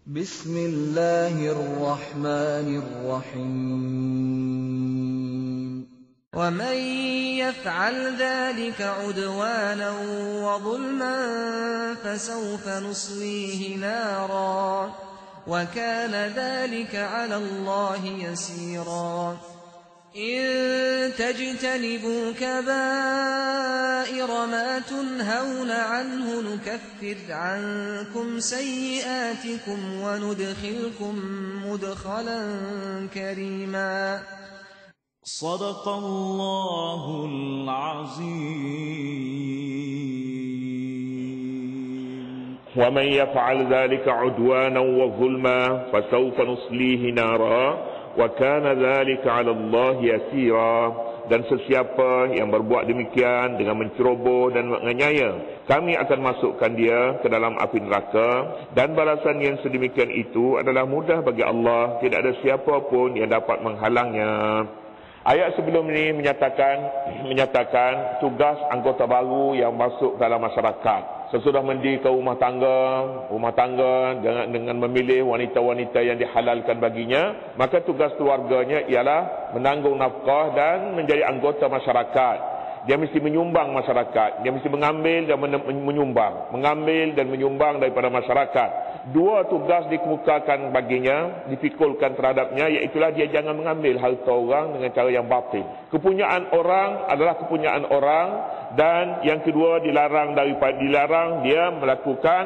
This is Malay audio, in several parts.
Bismillahirrahmanirrahim. وَمَن يَفْعَلْ ذَلِكَ عُدْوَانًا وَظُلْمًا فَسَوْفَ نُصْلِيهِ نَارًا وَكَانَ ذَلِكَ عَلَى اللَّهِ يَسِيرًا إِن تَجْتَنِبُوا كَبَائِرَ مَا تُنْهَوْنَ عَنْهُ نُكَفِّرْ عَنكُمْ سَيِّئَاتِكُمْ وَنُدْخِلْكُمْ مُدْخَلًا كَرِيمًا. صدق الله العظيم. ومن يفعل ذلك عدوانا وظلما فسوف نصليه نارا وكان ذلك على الله يسيرا. Dan sesiapa yang berbuat demikian dengan menceroboh dan menganiaya, kami akan masukkan dia ke dalam api neraka, dan balasan yang sedemikian itu adalah mudah bagi Allah. Tidak ada siapa pun yang dapat menghalangnya. Ayat sebelum ini menyatakan tugas anggota baru yang masuk dalam masyarakat. Sesudah mendirikan rumah tangga dengan memilih wanita-wanita yang dihalalkan baginya, maka tugas keluarganya ialah menanggung nafkah dan menjadi anggota masyarakat. Dia mesti menyumbang masyarakat. Dia mesti mengambil dan menyumbang. Mengambil dan menyumbang daripada masyarakat. Dua tugas dikemukakan baginya, dipikulkan terhadapnya, iaitulah dia jangan mengambil harta orang dengan cara yang batil. Kepunyaan orang adalah kepunyaan orang, dan yang kedua dilarang dia melakukan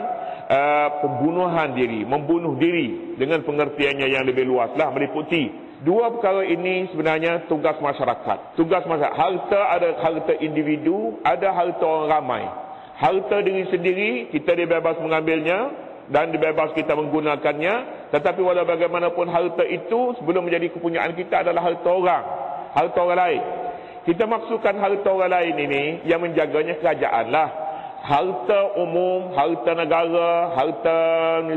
pembunuhan diri, membunuh diri dengan pengertiannya yang lebih luaslah, meliputi dua perkara ini. Sebenarnya tugas masyarakat. Tugas masyarakat. Harta ada harta individu, ada harta orang ramai. Harta diri sendiri kita dibebas mengambilnya dan dibebas kita menggunakannya. Tetapi walau bagaimanapun harta itu sebelum menjadi kepunyaan kita adalah harta orang lain. Kita maksudkan harta orang lain ini yang menjaganya kerajaan lah. Harta umum, harta negara, harta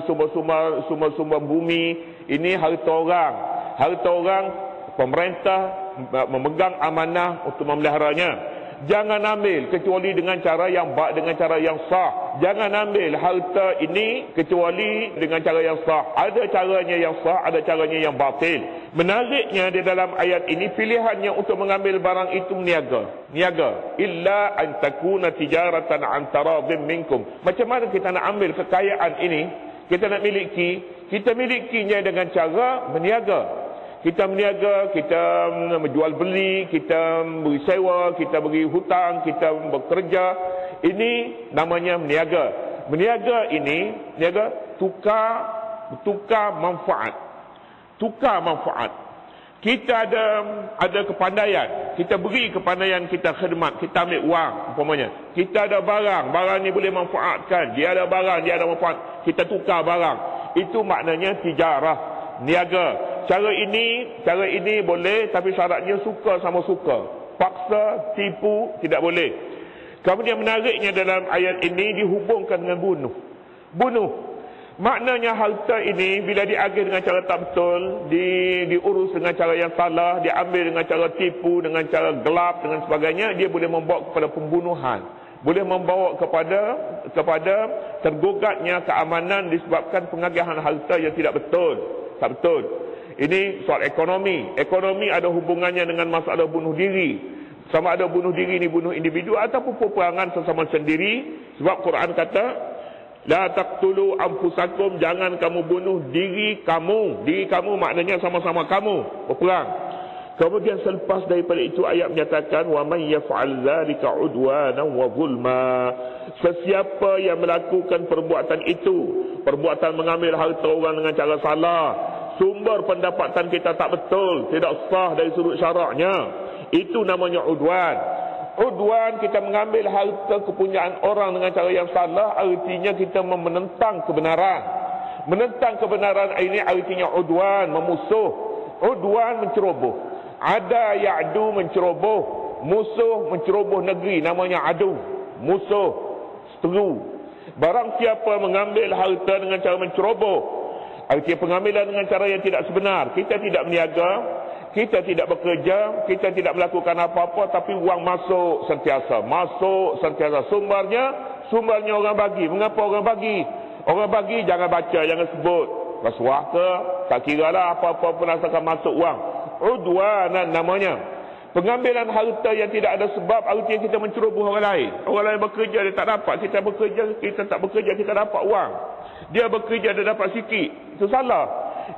sumber-sumber bumi, ini harta orang. Harta orang, pemerintah memegang amanah untuk memeliharanya. Jangan ambil kecuali dengan cara yang sah. Jangan ambil harta ini kecuali dengan cara yang sah. Ada caranya yang sah, ada caranya yang batil. Menariknya di dalam ayat ini, pilihannya untuk mengambil barang itu niaga. Illa an takuna tijaratan an taradhim minkum. Macam mana kita nak ambil kekayaan ini? Kita nak kita milikinya dengan cara meniaga. Kita meniaga, kita menjual beli, kita beri sewa, kita beri hutang, kita bekerja. Ini namanya meniaga. Meniaga ini, tukar manfaat. Kita ada kepandaian. Kita beri kepandaian kita khidmat, kita ambil wang umpamanya. Kita ada barang ni boleh manfaatkan. Dia ada barang, dia ada manfaat. Kita tukar barang. Itu maknanya tijarah, niaga. Cara ini boleh, tapi syaratnya suka sama suka. Paksa, tipu, tidak boleh. Kemudian menariknya dalam ayat ini dihubungkan dengan bunuh. Maknanya harta ini bila diagih dengan cara tak betul, diurus dengan cara yang salah, diambil dengan cara tipu, dengan cara gelap, dengan sebagainya, dia boleh membawa kepada pembunuhan. Boleh membawa kepada tergugatnya keamanan disebabkan pengagihan harta yang tak betul. Ini soal ekonomi. Ekonomi ada hubungannya dengan masalah bunuh diri. Sama ada bunuh diri ini bunuh individu ataupun peperangan sesama sendiri. Sebab Quran kata, la taqtulu anfusakum, jangan kamu bunuh diri kamu. Diri kamu maknanya sama-sama kamu berperang. Kemudian selepas daripada itu ayat menyatakan, wa may yaf'al dzalika udwanan wa zulma. Sesiapa yang melakukan perbuatan itu, perbuatan mengambil harta orang dengan cara salah, sumber pendapatan kita tak betul, tidak sah dari sudut syaraknya, itu namanya udwan. Udwan, kita mengambil harta kepunyaan orang dengan cara yang salah, artinya kita menentang kebenaran. Menentang kebenaran ini artinya udwan, memusuh. Udwan menceroboh. Ada ya'du menceroboh. Musuh menceroboh negeri, namanya adu. Musuh, seteru. Barang siapa mengambil harta dengan cara menceroboh, artinya pengambilan dengan cara yang tidak sebenar. Kita tidak berniaga, kita tidak bekerja, kita tidak melakukan apa-apa, tapi wang masuk sentiasa. Sumbernya orang bagi. Mengapa orang bagi? Orang bagi jangan baca, jangan sebut. rasuah ke, tak kira lah apa-apa pun asalkan masuk wang. Udwanan namanya. Pengambilan harta yang tidak ada sebab, artinya kita menceroboh orang lain. Orang lain bekerja, dia tak dapat. Kita bekerja, kita tak bekerja, kita dapat wang. Dia bekerja, dia dapat sikit. Itu salah.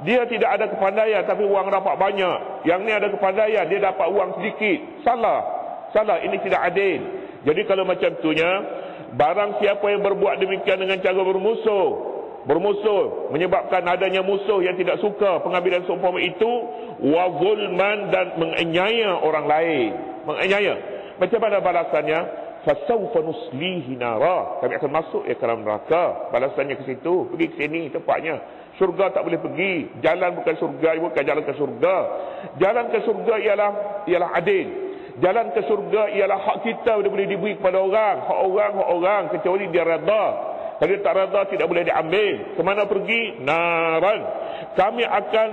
Dia tidak ada kepandaian, tapi wang dapat banyak. Yang ni ada kepandaian, dia dapat wang sedikit. Salah. Salah, ini tidak adil. Jadi kalau macam itunya, barang siapa yang berbuat demikian dengan cara bermusuh, menyebabkan adanya musuh yang tidak suka pengambilan seumpama itu, wa zulman, dan menganiaya orang lain. Menganiaya. Macam mana balasannya? Fasawfa nuslihi nara. Kami akan masuk ke dalam neraka. Balasannya ke situ, pergi ke sini tempatnya. Syurga tak boleh pergi. Jalan bukan surga, bukan jalan ke surga. Jalan ke surga ialah adil. Jalan ke surga ialah hak kita dia boleh diberi kepada orang. Hak orang, kecuali dia redha. Kalau dia tak redha, tidak boleh diambil. Kemana pergi? Naran. Kami akan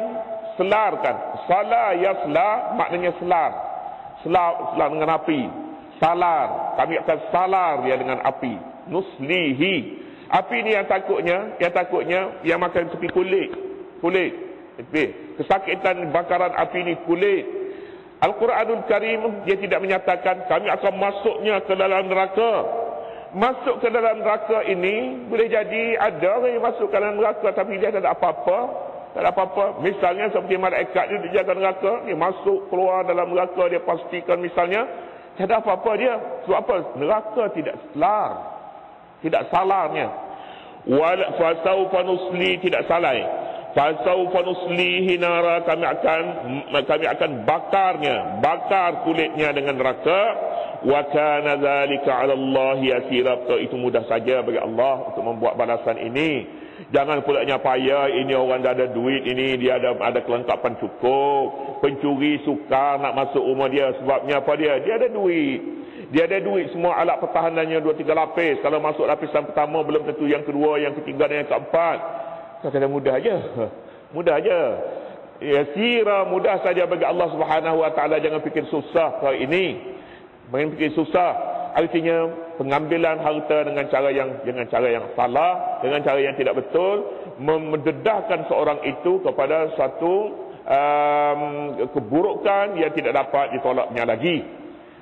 selarkan. Sala yasla maknanya selar. Selar dengan api. Salar. Kami akan salar dia dengan api. Nuslihi. Api ni yang takutnya yang makan tepi kulit. Kesakitan bakaran api ni kulit. Al-Quranul Karim dia tidak menyatakan kami akan masuknya ke dalam neraka. Masuk ke dalam neraka ini boleh jadi ada orang yang masuk ke dalam neraka tapi dia tak ada apa-apa. Tak ada apa-apa. Misalnya seperti malaikat dia dijaga neraka, dia masuk keluar dalam neraka, dia pastikan misalnya tak ada apa-apa dia. Sebab apa? Neraka tidak selar. Tidak salarnya. Wal fasawfa nusli tidak salai. Fasawfa nuslihi nara, kami akan bakar kulitnya dengan neraka. Wa kana dzalika 'ala Allah yasira. Itu mudah saja bagi Allah untuk membuat balasan ini. Jangan pulaknya payah, ini orang dah ada duit, ini dia ada kelengkapan cukup. Pencuri sukar nak masuk rumah dia, sebabnya apa dia? Dia ada duit. Dia ada duit, semua alat pertahanannya 2-3 lapis. Kalau masuk lapisan pertama belum tentu yang kedua, yang ketiga dan yang keempat. Kata mudah aja. Mudah aja. Yasira, mudah saja bagi Allah Subhanahu wa taala, jangan fikir susah kali ini. Jangan fikir susah. Artinya pengambilan harta dengan cara yang salah, dengan cara yang tidak betul, mendedahkan seorang itu kepada satu keburukan yang tidak dapat ditolaknya lagi.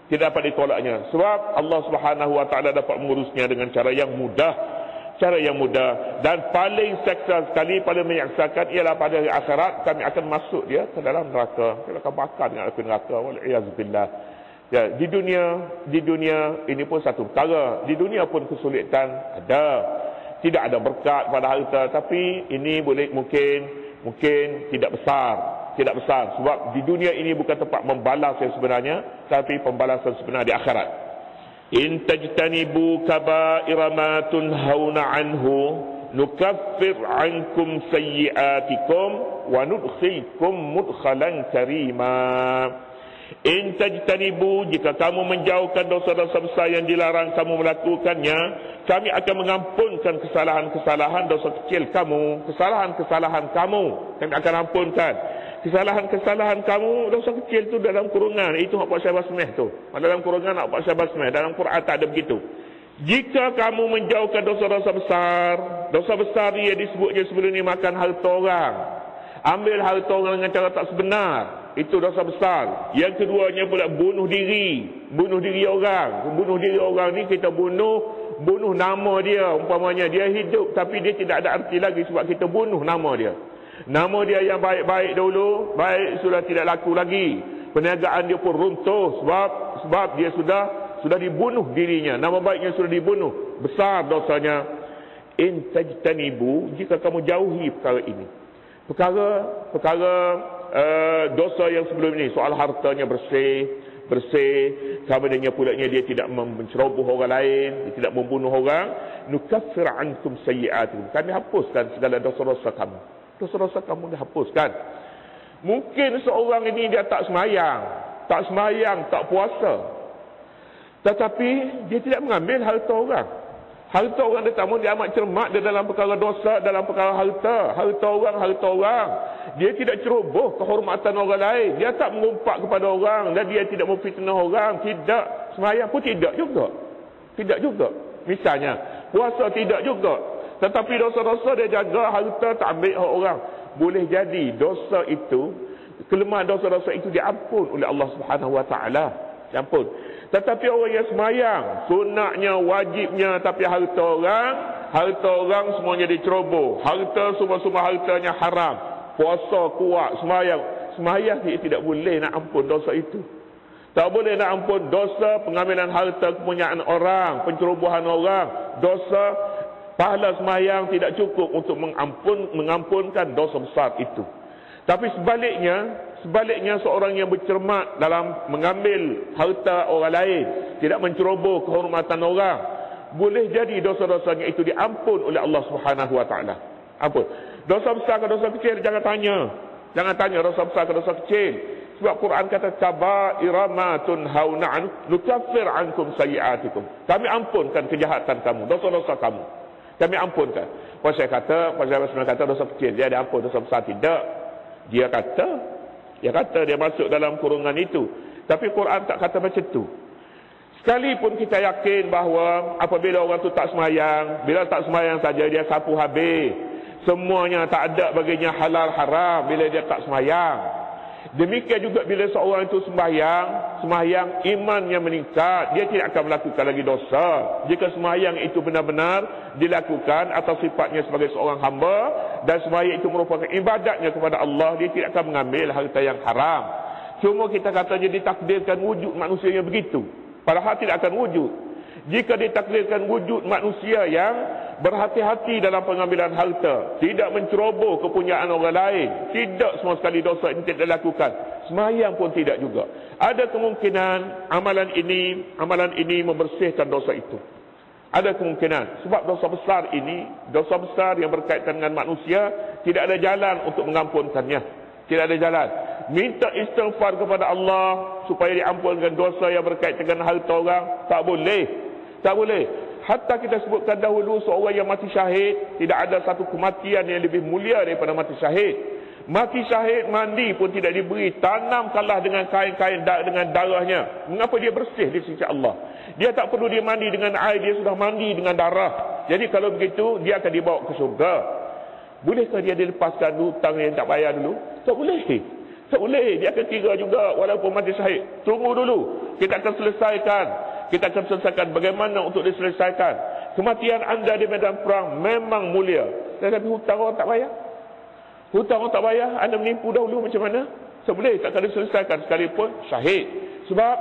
Tidak dapat ditolaknya. Sebab Allah Subhanahu wa taala dapat mengurusnya dengan cara yang mudah. Cara yang mudah. Dan paling seksa sekali, paling menyaksakan ialah pada hari akhirat kami akan masuk dia ke dalam neraka. Kita akan bakar dengan api neraka. Wal'iyazubillah. Ya, di dunia ini pun satu perkara. Di dunia pun kesulitan ada. Tidak ada berkat pada harta, tapi ini boleh mungkin tidak besar. Tidak besar. Sebab di dunia ini bukan tempat membalas yang sebenarnya, tapi pembalasan sebenar di akhirat. In tajtanibu kaba'ira ma tunhauna anhu nukaffir ankum sayyi'atikum wa nudkhilkum mudkhalan karima. In tajtanibu, jika kamu menjauhkan dosa-dosa besar yang dilarang kamu melakukannya, kami akan mengampunkan kesalahan-kesalahan dosa kecil kamu. Kesalahan-kesalahan kamu kami akan ampunkan. Kesalahan-kesalahan kamu, dosa kecil tu dalam kurungan. Itu hak Pak Syabas Meh tu. Dalam kurungan hak Pak Syabas Meh. Dalam Quran tak ada begitu. Jika kamu menjauhkan dosa-dosa besar, dosa besar dia disebutnya sebelum ni makan harta orang. Ambil harta orang dengan cara tak sebenar. Itu dosa besar. Yang keduanya pula bunuh diri. Bunuh diri orang. Bunuh diri orang ni kita bunuh nama dia. Umpamanya dia hidup tapi dia tidak ada arti lagi sebab kita bunuh nama dia. Nama dia yang baik-baik dulu, baik sudah tidak laku lagi. Perniagaan dia pun runtuh sebab dia sudah dibunuh dirinya. Nama baiknya sudah dibunuh. Besar dosanya. In tajtanibu, jika kamu jauhi perkara ini. Perkara dosa yang sebelum ini, soal hartanya bersih, kemudiannya pulaknya dia tidak menceroboh orang lain, dia tidak membunuh orang, nukaffir ankum sayyi'atikum. Kami hapuskan segala dosa-dosa kamu. Dosa-dosa kamu dihapuskan. Mungkin seorang ini dia tak semayang, tak puasa, tetapi dia tidak mengambil harta orang. Harta orang dia tamu, dia amat cermat dia dalam perkara dosa, dalam perkara harta orang. Dia tidak ceroboh kehormatan orang lain. Dia tak mengumpat kepada orang dan dia tidak memfitnah orang. Tidak. Semayang pun tidak juga. Misalnya, puasa tidak juga. Tetapi dosa-dosa dia jaga harta, tak ambil hak orang. Boleh jadi dosa itu, kelemahan dosa-dosa itu diampun oleh Allah Subhanahu Wa Taala. Diampun. Tetapi orang yang semayang, sunatnya, wajibnya, tapi harta orang semuanya diceroboh. Harta, semua hartanya haram. Puasa kuat, semayang dia tidak boleh nak ampun dosa itu. Tak boleh nak ampun dosa pengambilan harta kepunyaan orang, pencerobohan orang. Dosa pahala semayang tidak cukup untuk mengampunkan dosa besar itu. Tapi sebaliknya seorang yang bercermat dalam mengambil harta orang lain, tidak menceroboh kehormatan orang, boleh jadi dosa-dosanya itu diampun oleh Allah Subhanahu Wa Taala. Ampun. Dosa besar ke dosa kecil jangan tanya. Jangan tanya dosa besar ke dosa kecil. Sebab Quran kata kabaira ma tunhauna an nukaffir ankum sayiatikum. Kami ampunkan kejahatan kamu, dosa-dosa kamu. Kami ampunkan. Pasal kata dosa kecil dia diampun, dosa besar tidak. Dia kata dia masuk dalam kurungan itu. Tapi Quran tak kata macam tu. Sekalipun kita yakin bahawa apabila orang tu tak semayang, bila tak semayang saja dia sapu habis. Semuanya tak ada baginya halal haram bila dia tak semayang. Demikian juga bila seorang itu sembahyang imannya meningkat, dia tidak akan melakukan lagi dosa. Jika sembahyang itu benar-benar dilakukan atas sifatnya sebagai seorang hamba dan sembahyang itu merupakan ibadatnya kepada Allah, dia tidak akan mengambil harta yang haram. Cuma kita katanya ditakdirkan wujud manusianya begitu, padahal tidak akan wujud. Jika ditakdirkan wujud manusia yang berhati-hati dalam pengambilan harta, tidak menceroboh kepunyaan orang lain, tidak sama sekali dosa ini tidak dilakukan, sembahyang pun tidak juga. Ada kemungkinan amalan ini membersihkan dosa itu. Ada kemungkinan. Sebab dosa besar yang berkaitan dengan manusia, tidak ada jalan untuk mengampunkannya. Tidak ada jalan. Minta istighfar kepada Allah supaya diampunkan dosa yang berkaitan dengan harta orang, tak boleh. Tak boleh. Hatta kita sebutkan dahulu seorang yang mati syahid, tidak ada satu kematian yang lebih mulia daripada mati syahid. Mati syahid mandi pun tidak diberi, tanamkanlah dengan kain-kain dengan darahnya. Mengapa dia bersih di sisi Allah? Dia tak perlu dia mandi dengan air, dia sudah mandi dengan darah. Jadi kalau begitu dia akan dibawa ke syurga. Bolehkah dia dilepaskan hutang yang tak bayar dulu? Tak boleh. Tak boleh. Dia akan kira juga walaupun mati syahid. Tunggu dulu. Kita akan selesaikan bagaimana untuk diselesaikan. Kematian anda di medan perang memang mulia, tetapi hutang orang tak bayar. Anda menipu dahulu macam mana? Tak boleh, tak akan diselesaikan sekalipun syahid. Sebab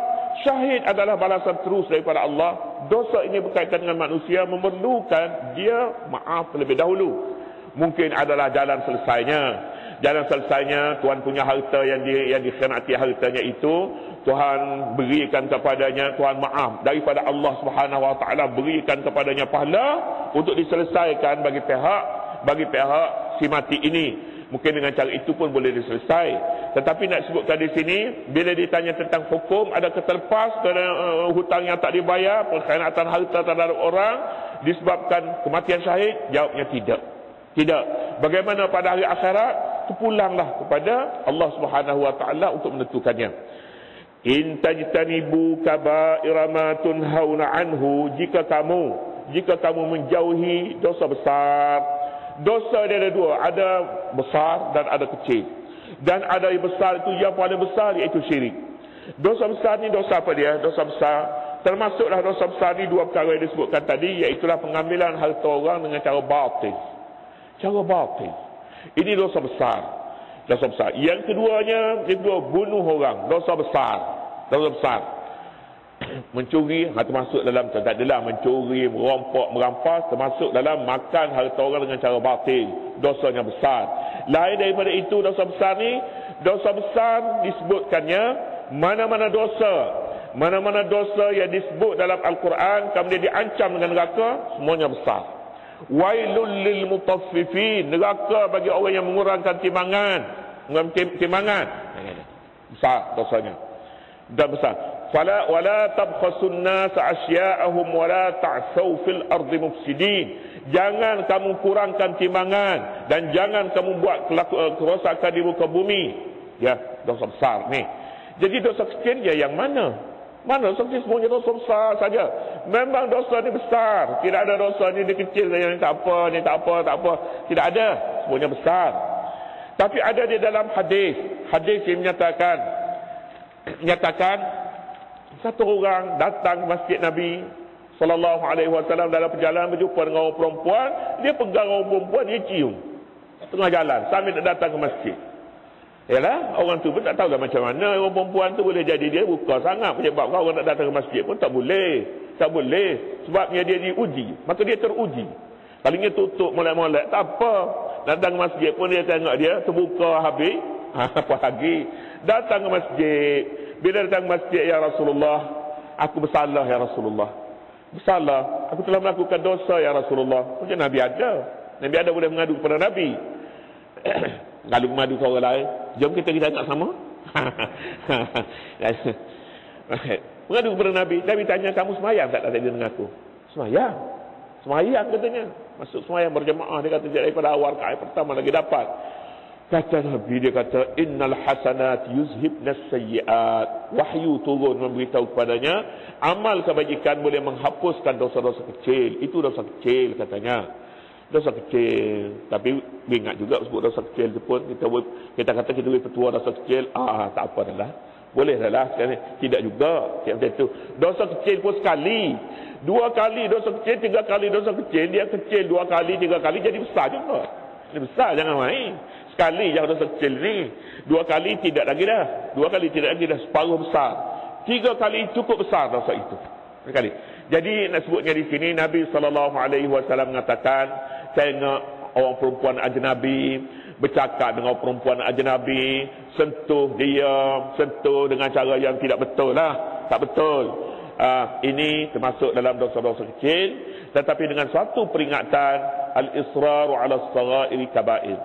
syahid adalah balasan terus daripada Allah. Dosa ini berkaitan dengan manusia, memerlukan dia maaf terlebih dahulu. Mungkin adalah jalan selesainya. Tuan punya harta yang dikhianati hartanya itu, Tuhan berikan kepadanya, Tuhan maaf daripada Allah Subhanahu Wa Taala, berikan kepadanya pahala untuk diselesaikan bagi pihak si mati ini. Mungkin dengan cara itu pun boleh diselesai. Tetapi nak sebutkan di sini, bila ditanya tentang hukum, ada terlepas kerana hutang yang tak dibayar, pengkhianatan harta terhadap orang disebabkan kematian syahid? Jawabnya tidak. Bagaimana pada hari akhirat? Terpulanglah kepada Allah Subhanahu Wa Taala untuk menentukannya. In tajtanibu kaba'ira ma tunhauna anhu, jika kamu menjauhi dosa besar. Dosa dia ada dua, ada besar dan ada kecil. Dan ada yang besar itu, yang paling besar iaitu syirik. Dosa besar ni dosa apa dia? Dosa besar termasuklah dosa besar ni dua perkara yang disebutkan tadi, iaitu pengambilan harta orang dengan cara batil. Ini dosa besar. Yang kedua, bunuh orang, dosa besar. Mencuri, termasuk dalam, tak adalah mencuri, merampas, termasuk dalam makan harta orang dengan cara batil. Dosanya besar. Lain daripada itu, dosa besar disebutkannya mana-mana dosa yang disebut dalam Al-Quran kemudian diancam dengan neraka, semuanya besar. Wailul lil mutaffifin, neraka bagi orang yang mengurangkan timbangan. Besar dosanya. Dan besar. Wala tabkhasun nas asya'ahum wala ta'tsaw fil ardi mufsidin. Jangan kamu kurangkan timbangan dan jangan kamu buat kerosakan di muka bumi. Ya, dosa besar ni. Jadi dosa kecil dia yang mana? Mana dosa kecil? Semuanya dosa besar saja. Memang dosa ni besar. Tidak ada dosa ni dia kecil saja, ni tak apa, ni tak apa, tak apa. Tidak ada. Semuanya besar. Tapi ada di dalam hadis yang menyatakan satu orang datang ke masjid Nabi sallallahu alaihi wasallam dalam perjalanan berjumpa dengan orang perempuan, dia pegang orang perempuan, dia cium tengah jalan sambil nak datang ke masjid. Yalah, orang tu pun tak tahu macam mana orang perempuan tu boleh jadi dia buka sangat menyebabkan orang nak datang ke masjid pun tak boleh. Sebabnya dia diuji, maka dia teruji. Kalau dia tutup molek-molek tak apa. Datang ke masjid pun dia tengok dia terbuka habis. Apa lagi? Datang ke masjid. Bila datang ke masjid, ya Rasulullah, aku bersalah ya Rasulullah. Bersalah, aku telah melakukan dosa ya Rasulullah. Macam Nabi ada. Nabi ada boleh mengadu kepada Nabi. Kalau mengadu ke orang lain, jom kita tengok sama. Mengadu kepada Nabi. Nabi tanya, kamu semayang tak tadi dengan aku? Semayang katanya. Masuk semayang berjemaah. Dia kata daripada awal ke ayat pertama lagi dapat. Kata Nabi, dia kata, innal hasanat yuzhibnas sayyiat. Wahyu turun memberitahu kepadanya, amal kebajikan boleh menghapuskan dosa-dosa kecil. Itu dosa kecil katanya. Dosa kecil. Tapi ingat juga sebut dosa kecil itu pun kita kata kita boleh petua dosa kecil. Tak apa dah. Boleh dah lah. Tidak juga macam itu. Dosa kecil pun sekali, 2 kali dosa kecil, 3 kali dosa kecil. Dia kecil 2 kali, 3 kali jadi besar juga. Ini besar, jangan main. Sekali yang dosa kecil ni, 2 kali tidak lagi dah. 2 kali tidak lagi dah, separuh besar. 3 kali cukup besar dosa itu. Sekali. Jadi nak sebutnya di sini Nabi SAW mengatakan, tengok orang perempuan ajnabi, bercakap dengan orang perempuan ajnabi, sentuh dia, sentuh dengan cara yang tidak betul lah. Tak betul. Ini termasuk dalam dosa-dosa kecil, tetapi dengan suatu peringatan, al-israru ala as-saghairi kaba'ir.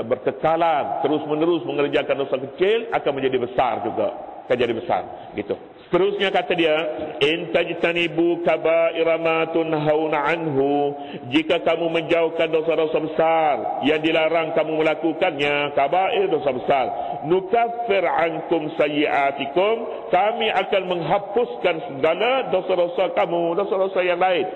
Berkekalan terus-menerus mengerjakan dosa kecil akan menjadi besar juga. Akan jadi besar. Gitu. Seterusnya kata dia, in tajtanibu kaba'ira ma tunhauna anhu, jika kamu menjauhkan dosa-dosa besar yang dilarang kamu melakukannya, kaba'ir dosa besar, nukaffir ankum sayyi'atikum, kami akan menghapuskan segala dosa-dosa kamu, dosa-dosa yang lain.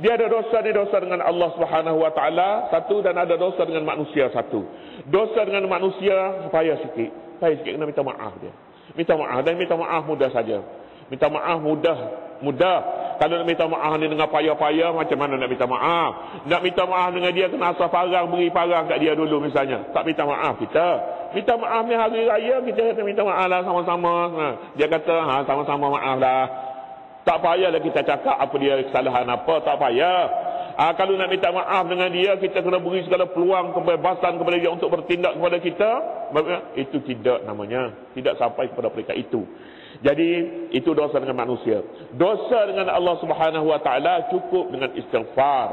Dia ada dosa dengan Allah Subhanahu wa taala satu, dan ada dosa dengan manusia satu. Dosa dengan manusia payah sikit kena minta maaf dia. Minta maaf, dan minta maaf mudah saja. Minta maaf mudah. Kalau nak minta maaf ni dengan payah-payah, macam mana nak minta maaf? Nak minta maaf dengan dia kena asal parang, beri parang kat dia dulu misalnya. Tak minta maaf kita. Minta maaf ni hari raya kita kata minta maaf lah sama-sama. Dia kata sama-sama maaf lah. Tak payahlah kita cakap apa dia kesalahan apa, tak payah. Kalau nak minta maaf dengan dia, kita kena beri segala peluang kebebasan kepada dia untuk bertindak kepada kita. Itu tidak namanya. Tidak sampai kepada peringkat itu. Jadi itu dosa dengan manusia. Dosa dengan Allah Subhanahu wa taala cukup dengan istighfar,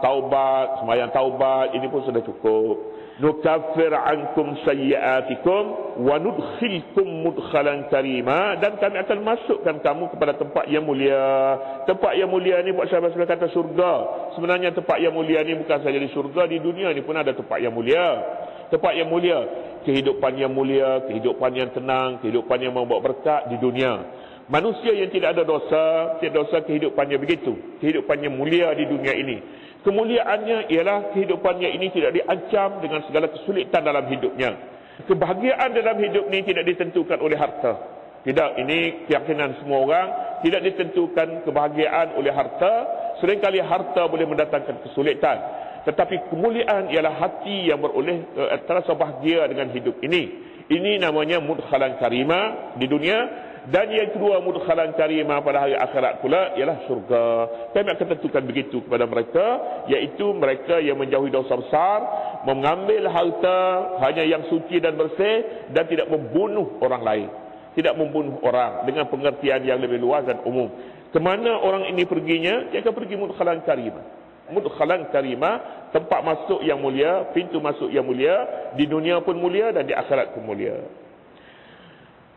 taubat, sembahyang taubat, ini pun sudah cukup. Nukaffir ankum sayyi'atikum wa nudkhilkum mudkhalan karima, dan kami akan masukkan kamu kepada tempat yang mulia. Tempat yang mulia ni buat sahabat-sahabat kata surga. Sebenarnya tempat yang mulia ni bukan saja di surga, di dunia ni pun ada tempat yang mulia. Tempat yang mulia, kehidupan yang mulia, kehidupan yang tenang, kehidupan yang membawa berkat di dunia. Manusia yang tidak ada dosa, kehidupannya begitu. Kehidupannya mulia di dunia ini. Kemuliaannya ialah kehidupannya ini tidak diancam dengan segala kesulitan dalam hidupnya. Kebahagiaan dalam hidup ini tidak ditentukan oleh harta. Tidak, ini keyakinan semua orang. Tidak ditentukan kebahagiaan oleh harta. Seringkali harta boleh mendatangkan kesulitan. Tetapi kemuliaan ialah hati yang beroleh terasa bahagia dengan hidup ini. Ini namanya mudkhalan karimah di dunia. Dan yang kedua, mudkhalan karimah pada hari akhirat pula ialah syurga. Kami akan tentukan begitu kepada mereka, iaitu mereka yang menjauhi dosa besar, mengambil harta hanya yang suci dan bersih, dan tidak membunuh orang lain. Tidak membunuh orang dengan pengertian yang lebih luas dan umum. Kemana orang ini perginya? Dia akan pergi mudkhalan karimah. Mudkhalan karimah, tempat masuk yang mulia, pintu masuk yang mulia, di dunia pun mulia dan di akhirat pun mulia.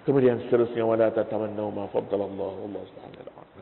Kemudian seterusnya, wala tatamannaw ma faddalallahu Allah Subhanahu wa ta'ala.